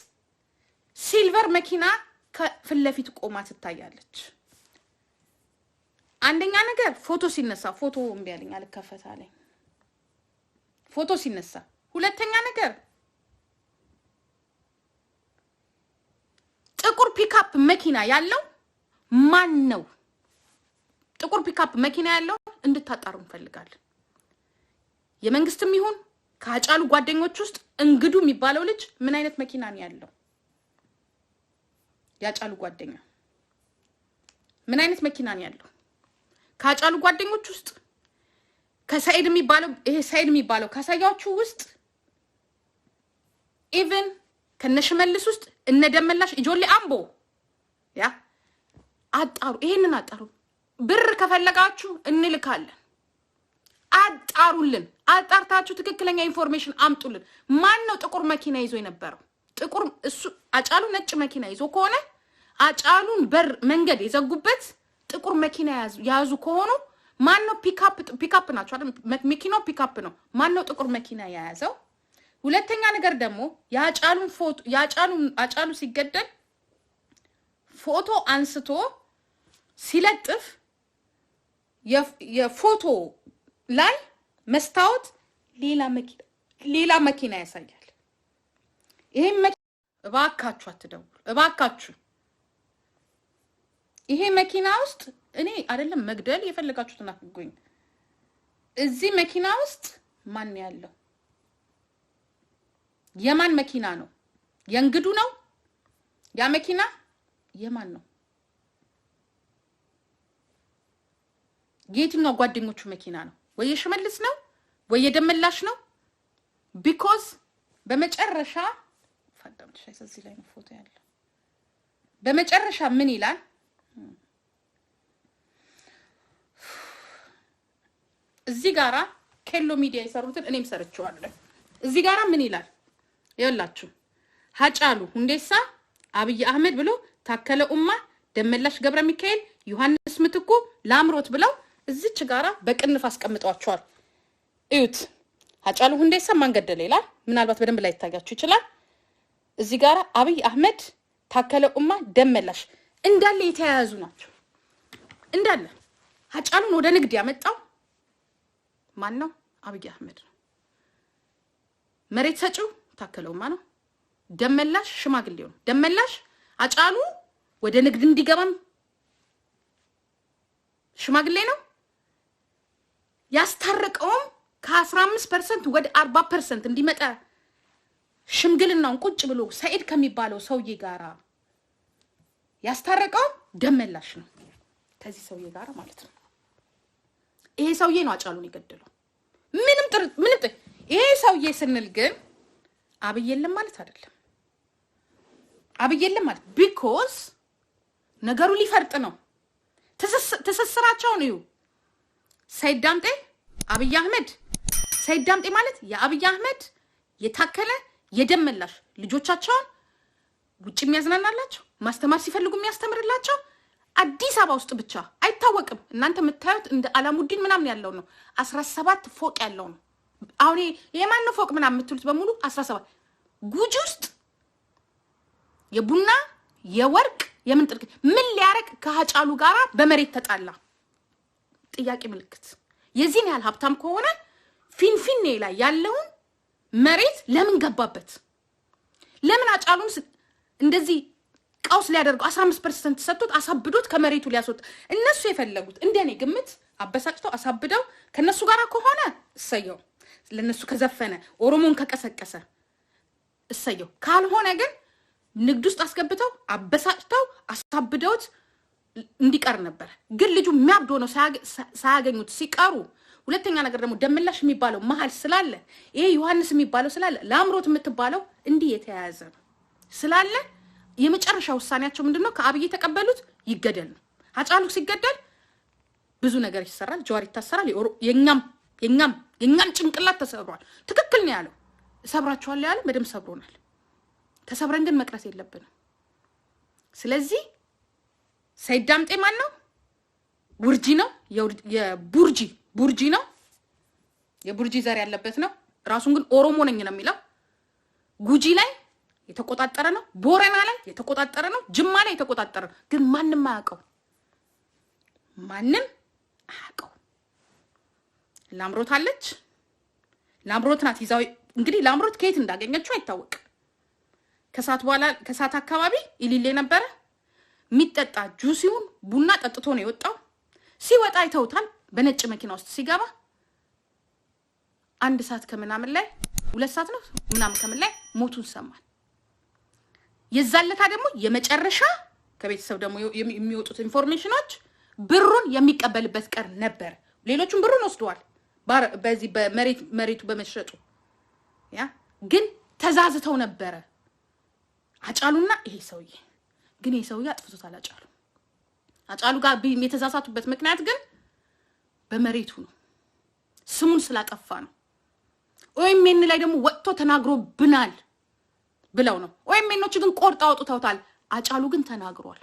ሲልቨር መኪና ከፍለፊት ቆማ ትታያለች አንደኛ ነገር ፎቶ ሲነሳ ፎቶ እምቢያለኝ አልከፈታለኝ ፎቶ ሲነሳ ሁለተኛ ነገር ጥቁር ፒካፕ መኪና ያለው ማን ነው ጥቁር ፒካፕ መኪና ያለው እንድታጣሩ እንፈልጋለን የመንግስትም ይሁን ከሃጫሉ ጓደኞች ውስጥ እንግዱ የሚባለው ልጅ ምን አይነት መኪና ነው ያለው ያጫሉ ጓደኛ ምን አይነት መኪና ነው ያለው ከሃጫሉ ጓደኞች ውስጥ ከሰይድ የሚባለው ካሳያዎቹ ውስጥ ኢቭን ከነሽመልስ ውስጥ እነደመላሽ ኢጆሌ አምቦ ያ አጣሩ ይሄንን አጣሩ ብር ከፈለጋችሁ እንልካለን አጣሩልን አጣርታችሁ ትክክለኛ ኢንፎርሜሽን አምጡልን ማን ነው ጥቁር መኪና ይዞ የነበረው ጥቁር እሱ አጫሉ ነጭ መኪና ይዞ ከሆነ አጫሉን በር መንገድ የዘጉበት ጥቁር መኪና ያዙ ከሆኑ ማን ነው ፒካፕ ናቸው አይደል መኪናው ፒካፕ ነው ማን ነው ጥቁር መኪና ያያዘው ሁለተኛ ነገር ደግሞ ያጫሉን ፎቶ አጫሉ ሲገደል ፎቶ አንስቶ ሲለጥፍ የፎቶ ላይ መስታወት ሌላ መኪና ያሳያል ይሄ እባካችሁ አትደውሉ እባካችሁ ይሄ መኪና ውስጥ እኔ አይደለም መግደል የፈለጋችሁት አትጎኝ እዚህ መኪና ውስጥ ማን ያለው የማን መኪና ነው የእንግዱ ነው ያ መኪና የማን ነው የትኛው ጓደኞቹ መኪና ነው ወይ ሽመልስ ነው ወይ ደመላሽ ነው because በመጨረሻ ፈዳምሽ እዚህ ላይ ነው ፎቶ ያለው በመጨረሻ ምን ይላል እዚህ ጋራ ኬሎ ሚዲያ ይሰሩትን እኔም ሰርቻለሁ እዚህ ጋራ ምን ይላል ይኸውላችሁ ሀጫሉ ሁንዴሳ አብይ አህመድ ብሎ ታከለ ኡማ ደመላሽ ገብረ ሚካኤል ዮሐንስ ምትኩ ላምሮት ብለው እዚች ጋራ በቅንፍ አስቀምጧቸዋል እዩት ሀጫሉ ሁንዴሳ ማን ገደለ ይላል ምናልባት በደንብ ላይ ታጋችሁ ይችላል እዚህ ጋራ አብይ አህመድ ታከለ ኡማ ደመላሽ እንዳለ የተያያዙ ናቸው እንዳለ ሀጫሉን ወደ ንግድ ያመጣው ማን ነው አብይ አህመድ ነው መሬት ሰጪው ታከለ ኡማ ነው ደመላሽ ሽማግሌው ነው ደመላሽ አጫሉ ወደ ንግድ እንዲገባም ሽማግሌ ነው ያስታረቀውም ከ15% ወደ 40% እንዲመጣ ሽምግልናውን ቁጭ ብሎ ሰይድ ከሚባለው ሰውዬ ጋራ ያስታረቀው ደመላሽ ነው ከዚህ ሰውዬ ጋራ ማለት ነው ይሄ ሰውዬ ነው አጫሉን ይገደለው ምንም ይሄ ሰውዬ ስንል ግን አብይ የለም ማለት አይደለም አብይ የለም ማለት because ነገሩ ሊፈርጥ ነው ተሰስራቸው ነው ሰይድ ዳምጤ አብይ አህመድ ሰይድ ዳምጤ ማለት የአብይ አህመድ የታከለ የደመላሽ ልጆቻቸውን ውጭ የሚያዝናናላቸው ማስተማር ሲፈልጉ የሚያስተምርላቸው አዲስ አበባ ውስጥ ብቻ አይታወቅም እናንተ የምታዩት እንደ አላሙዲን ምናምን ያለው ነው 17 ፎቅ ያለው ነው አሁን የማን ነው ፎቅ ምናምን የምትሉት በሙሉ 17 ጉጂ ውስጥ የቡና የወርቅ የምንጥልቅ ምን ሊያረክ ከሀጫሉ ጋራ በመሬት ተጣላ ጥያቄ ምልክት የዚህን ያህል ሀብታም ከሆነ ፊንፊኔ ላይ ያለውን መሬት ለምን ገባበት ለምን አጫሉን እንደዚህ ቀውስ ሊያደርገው 15% ሰጥቶት አሳብዶት ከመሬቱ ሊያስወጣ እነሱ የፈለጉት እንደኔ ግምት አበሳጭተው አሳብደው ከነሱ ጋራ ከሆነ እሰየው ለነሱ ከዘፈነ ኦሮሞን ከቀሰቀሰ እሰየው ካልሆነ ግን ንግድ ውስጥ አስገብተው አበሳጭተው አሳብደውት እንዲቀር ነበር ግን ልጁ የሚያብዶ ነው ሳያገኙት ሲቀሩ ሁለተኛ ነገር ደግሞ ደመላሽ የሚባለው መሃል ስላለ ይሄ ዮሐንስ የሚባለው ስላለ ላምሮት የምትባለው እንዲህ የተያያዘ ስላለ የመጨረሻ ውሳኔያቸው ምንድነው ከአብይ ተቀበሉት ይገደል ነው ሀጫሉ ሲገደል ብዙ ነገር ይሰራል ጀዋር ይታሰራል የኛም ጭንቅላት ተሰብሯል ትክክል ነው ያለው ሰብራቸዋል ያለ በደም ሰብሮናል ተሰብረን ግን መቅረት የለብንም ስለዚህ ሰይድ ዳምጤ ማን ነው ቡርጂ ነው ቡርጂ ነው የቡርጂ ዘር ያለበት ነው ራሱን ግን ኦሮሞ ነኝ ነው የሚለው ጉጂ ላይ የተቆጣጠረ ነው ቦረና ላይ የተቆጣጠረ ነው ጅማ ላይ የተቆጣጠረ ግን ማንንም አያውቀው ላምሮት አለች ላምሮት ናት ይዛው እንግዲህ ላምሮት ከየት እንዳገኘችው አይታወቅ ከሳት አካባቢ ኢሊሌ ነበር ሚጠጣ ጁሲውን ቡና ጠጥቶ ነው የወጣው ሲወጣ አይተውታል በነጭ መኪና ውስጥ ሲገባ 1 ሰዓት ከምናምን ላይ 2 ሰዓት ነው ምናምን ከምን ላይ ሞቱን ሰማል የዛለታ ደግሞ የመጨረሻ ከቤተሰብ ደግሞ የሚወጡት ኢንፎርሜሽኖች ብሩን የሚቀበልበት ቀር ነበር ሌሎቹም ብሩን ወስደዋል በዚህ በመሬቱ በመሸጡ ያ ግን ተዛዝተው ነበር አጫሉና ይሄ ሰውዬ ግን ይሄ ሰውዬ አጥፍቶታል አጫሉ ጋር የተዛሳቱበት ምክንያት ግን በመሬቱ ነው ስሙን ስላጠፋ ነው ኦኤምኤን ላይ ደግሞ ወጥቶ ተናግሮብናል ብለው ነው ኦኤምኤኖች ግን ቆርጣ አውጥተውታል አጫሉ ግን ተናግሯል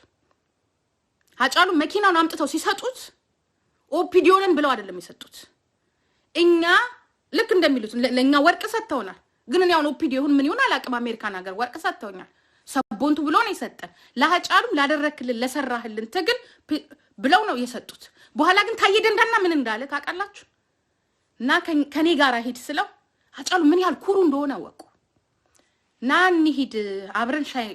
አጫሉ መኪናውን አምጥተው ሲሰጡት ኦፒዲዮንን ብለው አይደለም የሰጡት እኛ ልክ እንደሚሉት ለኛ ወርቅ ሰጥተውናል ግን እኔ አሁን ኦፒዲዮን ምን ይሆን አላቅም አሜሪካን ሀገር ወርቅ ሰጥተውኛል ሰቦንቱ ብሎ ነው የሰጠን ለአጫሉ ላደረክልን ለሰራህልን ትግል ብለው ነው የሰጡት በኋላ ግን ታየደንዳና ምን እንዳለ ታውቃላችሁ እና ከኔ ጋር ሄድ ስለው አጫሉ ምን ያህል ኩሩ እንደሆነ ወቁ ናኒ ሂድ አብረን ሻይ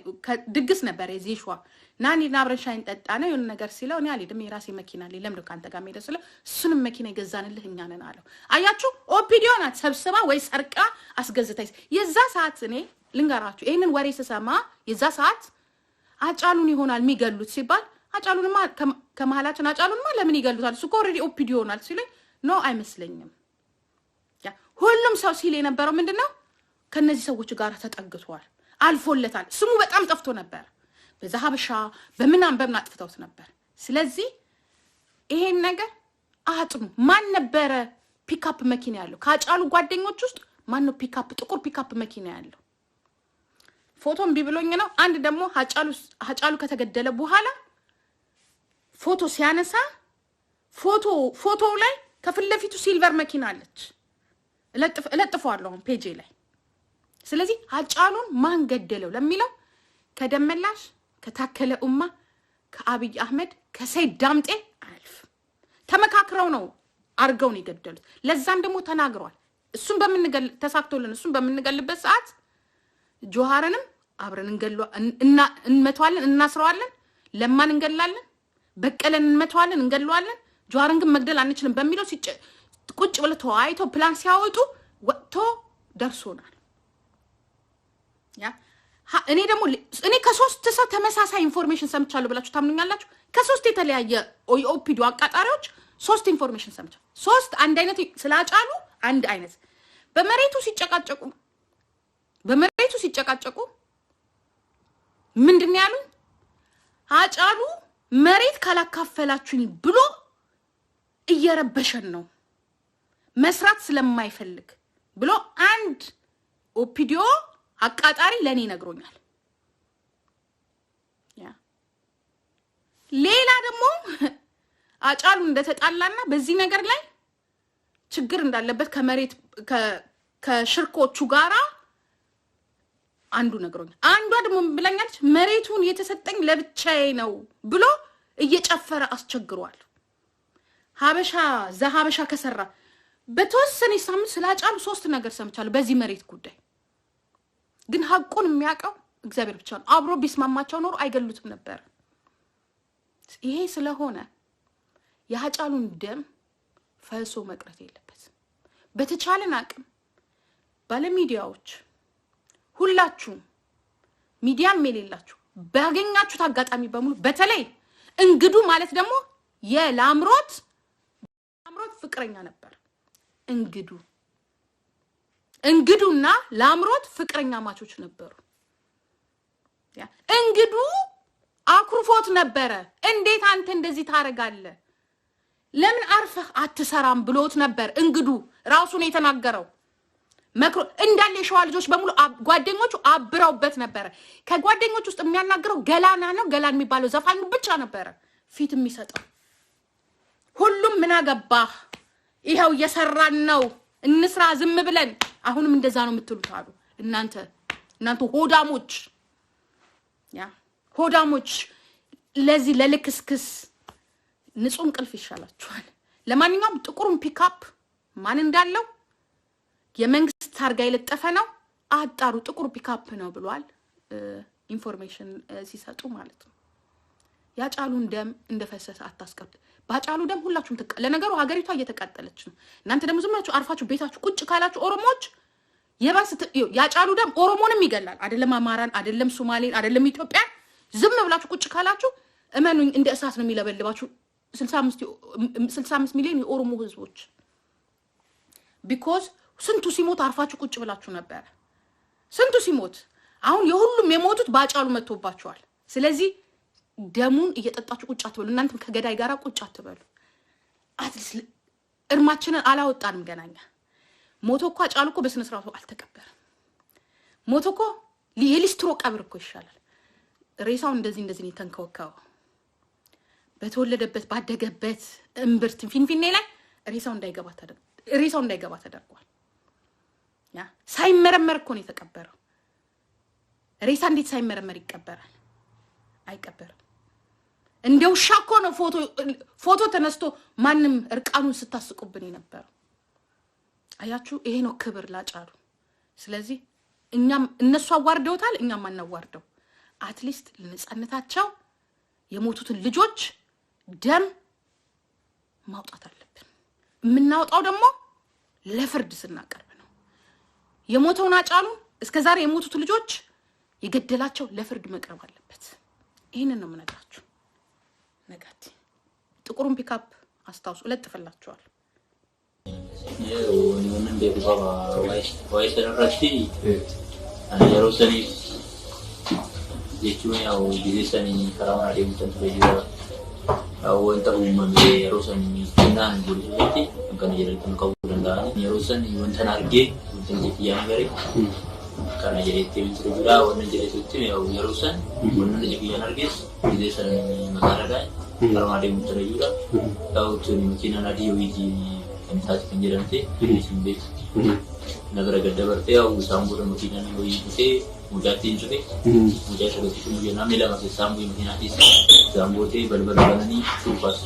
ድግስ ነበር የዚህዋ ናኒ አብረን ሻይ እንጠጣ ነው የሆነ ነገር ሲለው እኔ አልሄድም የራሴ መኪና አለ ለምን ካንተ ጋር ሄደ ስለው እሱንም መኪና ይገዛንልህ እኛ ነን አለው አያችሁ ኦፒዲዮናት ሰብስባ ወይ ሰርቃ አስገዝታይስ የዛ ሰዓት እኔ ልንገራችሁ ይሄንን ወሬ ስሰማ የዛ ሰዓት አጫሉን ይሆናል የሚገሉት ሲባል አጫሉንማ ከመሐላችን አጫሉንማ ለምን ይገሉታል እሱ ኦሬዲ ኦፒዲዮናል ሲለኝ ኖ አይመስለኝም ያ ሁሉም ሰው ሲል የነበረው ምንድነው ከነዚህ ሰዎች ጋር ተጠግቷል አልፎለታል ስሙ በጣም ጠፍቶ ነበር በዛ ሀበሻ በመናም አጥፍተውት ነበር ስለዚህ ይሄን ነገር አጥኑ ማን ነበር ፒክአፕ መኪና ያለው ካጫሉ ጓደኞች ውስጥ ማን ነው ፒክአፕ ጥቁር ፒክአፕ መኪና ያለው ፎቶም ቢብሎኝ ነው አንድ ደግሞ አጫሉ ከተገደለ በኋላ ፎቶ ሲያነሳ ፎቶ ላይ ከፍለፊቱ ሲልቨር መኪና አለች እለጥፈዋለሁ ፔጄ ላይ ስለዚህ አጫሉን ማን ገደለው ለሚለው ከደመላሽ ከታከለ ኡማ ከአብይ አህመድ ከሰይድ ዳምጤ አልፍ ተመካክረው ነው አርገውን ይገደሉት ለዛም ደግሞ ተናግሯል እሱን ተሳክቶልን እሱን በምንገልበት ሰዓት ጆሃርንም አብረን እንመተዋለን እናስረዋለን ለማን እንገላለን በቀለን እንመተዋለን እንገላለን ጆሃርን ግን መግደል አንችልም በሚለው ቁጭ ብለው ተዋይቶ ፕላን ሲያወጡ ወጥቶ ደርሶናል ያ እኔ ደግሞ እኔ ከሶስት ሰው ተመሳሳይ ኢንፎርሜሽን ሰምቻለሁ ብላችሁ ታምኑኛላችሁ ከሶስት የተለያየ ኦፒዲዮ አቃጣሪዎች ሶስት ኢንፎርሜሽን ሰምቻለሁ ሶስት አንድ አይነት ስላጫሉ አንድ አይነት በመሬቱ ሲጨቃጨቁ ምንድነው ያሉ አጫሉ መሬት ካላካፈላችሁኝ ብሎ እየረበሸን ነው መስራት ስለማይፈልግ ብሎ አንድ ኦፒዲዮ አቃጣሪ ለኔ ነግሮኛል ያ ሌላ ደግሞ አጫሉ እንደተጣላና በዚህ ነገር ላይ ችግር እንዳለበት ከመሬት ከሽርኮቹ ጋራ አንዱ ነግሮኛል አንዷ ደግሞ ብላኛለች መሬቱን የተሰጠኝ ለብቻዬ ነው ብሎ እየጨፈረ አስቸግሯል ሀበሻ ከሰራ በተወሰነ ሳምንት ስላጫሉ ሶስት ነገር ሰምቻለሁ በዚህ መሬት ጉዳይ ግን ሐቁን የሚያቀው እግዚአብሔር ብቻ ነው አብሮ ቢስማማቸው ኖር አይገሉትም ነበር ይሄ ስለሆነ ያጫሉን ደም ፈሶ መቅረት የለበት በተቻለን አቅም ባለሚዲያዎች ሁላችሁ ሚዲያም የሌላችሁ ባገኛችሁት አጋጣሚ በሙሉ በተለይ እንግዱ ማለት ደግሞ የላምሮት ፍቅረኛ ነበር እንግዱና ላምሮት ፍቅረኛ ማቾች ነበሩ ያ እንግዱ አኩርፎት ነበር እንዴት አንተ እንደዚህ ታረጋለህ ለምን አርፈህ አትሰራም ብሎት ነበር እንግዱ ራሱን የተናገረው መክሮ እንዳለ የሸዋ ልጆች በሙሉ ጓደኞቹ አብረውበት ነበር ከጓደኞቹ ውስጥ የሚያናገረው ገላና ነው ገላን የሚባለው ዘፋኙ ብቻ ነበር ፊት የሚሰጠው ሁሉም ምን አገባህ ይሄው እየሰራን ነው እንስራ ዝም ብለን አሁንም እንደዛ ነው የምትሉት አሉ እናንተ ሆዳሞች ለዚህ ለልክስክስ ንጹም ቅልፍ ይሻላችኋል ለማንኛውም ጥቁሩን ፒክአፕ ማን እንዳለው የመንግስት ታርጋ የለጠፈ ነው አጣሩ ጥቁሩ ፒክአፕ ነው ብሏል ኢንፎርሜሽን ሲሰጡ ማለት ነው ያጫሉን ደም እንደፈሰሰ አታስቀርቱ ባጫሉ ደም ሁላችሁም ለነገሩ ሀገሪቷ እየተቃጠለች ነው እናንተ ደግሞ ዝም ብላችሁ አርፋችሁ ቤታችሁ ቁጭ ካላችሁ ኦሮሞዎች የባስ ያጫሉ ደም ኦሮሞንም ይገላል አይደለም አማራን አይደለም ሶማሌን አይደለም ኢትዮጵያ ዝም ብላችሁ ቁጭ ካላችሁ እመኑኝ እንደ እሳት ነው የሚለበልባችሁ 65 ሚሊዮን የኦሮሞ ህዝቦች because ስንቱ ሲሞት አርፋችሁ ቁጭ ብላችሁ ነበር ስንቱ ሲሞት አሁን የሁሉም የሞቱት ባጫሉ መጥቶባቸዋል ስለዚህ ደሙን እየጠጣችሁ ቁጭ አትበሉ። እናንተም ከገዳይ ጋራ ቁጭ አትበሉ። አትሊስት እርማችንን አላወጣንም ገናኛ። ሞቶ እኮ አጫሉ እኮ በስነ ስርዓቱ አልተቀበረም። ሞቶ እኮ የሊስትሮ ቀብር እኮ ይሻላል። ሬሳው እንደዚህ ነው የተንከወከው። በተወለደበት ባደገበት እምብርት ፊንፊኔ ላይ ሬሳው እንዳይገባ ተደርጓል። ያ ሳይመረመር እኮ ነው የተቀበረው። ሬሳ እንዴት ሳይመረመር ይቀበራል? አይቀበርም። እንደው ሻኮ ነው ፎቶ ተነስቶ ማንም እርቃኑን ስታስቁብን የነበረው። አያችሁ፣ ይሄ ነው ክብር ላጫሉ። ስለዚህ እኛም እነሱ አዋርደውታል፣ እኛም አናዋርደው። አትሊስት ለነጻነታቸው የሞቱትን ልጆች ደም ማውጣት አለብን። የምናወጣው ደግሞ ለፍርድ ስናቀርብ ነው። የሞተውን አጫሉ እስከዛሬ የሞቱት ልጆች የገደላቸው ለፍርድ መቅረብ አለበት። ይሄንን ነው የምነግራችሁ። ነጋቲ ጥቁሩን ፒካፕ አስታውሱ፣ እለጥፈላችኋል። ምን ቤተሰብ ወይ ተረራሽቲ የሮሰኒ jechuun yaa'u ጊዜ sanii karaa mana deemtan ture jira wanta uumame yeroo sanii kennaan godhutti kan jedhamu qabuu danda'an yeroo sanii wanta argee wanta jettiyaan gare kana jedhetti ture jira wannan jedhetti yaa'u yeroo sanii wannan jettiyaan argees ጊዜ sanii magaalaa karaa mana deemtan ture jira yaa'u tuni makiinaan adii wayii kan taasisan kan jedhamte isin beeku nagara gaddabarte yaa'u saambuudha makiinaan wayii dhufee mudatiin cufe mudaa shagatti kun namni lama keessaan bu'ee makiinaatis zaambootee balbala bananii suufaas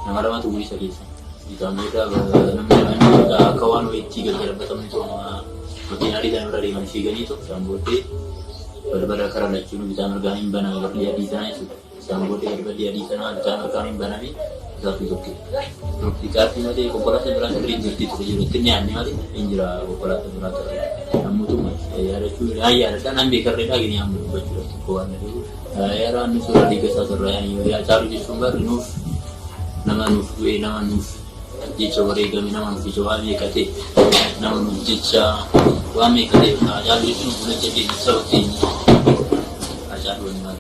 nama lamatu wayisa keessa zaamboota namni lama akka waan wayitti gargarabatamni tooma makiinaa dhiitaan irra deeman fiiganii tokko zaambootee balbala karaa lachuun bitaan argaan hin baname balballi adii sanaa jechuudha. Zaambootee balballi adii sanaa bitaan argaan hin baname isaatu tokko xiqqaatti malee konkolaataa biraa sirriin jirti ture jiru itti nyaanne malee hin jira konkolaataa biraa ture. Namootuma yaadachuu yaadadhaan hambee karreedhaa gini hamma dubbachuudha tokko waan ta'eef yaada annu suuraa deeggarsaa turre yaa caalu jechuun barri nuuf nama nuuf du'e nama nuuf jecha wareegame nama nuuf jecha waan meeqate nama nuuf jecha waan meeqate caalu jechuun buna jedhee saba keenya caalu wani maal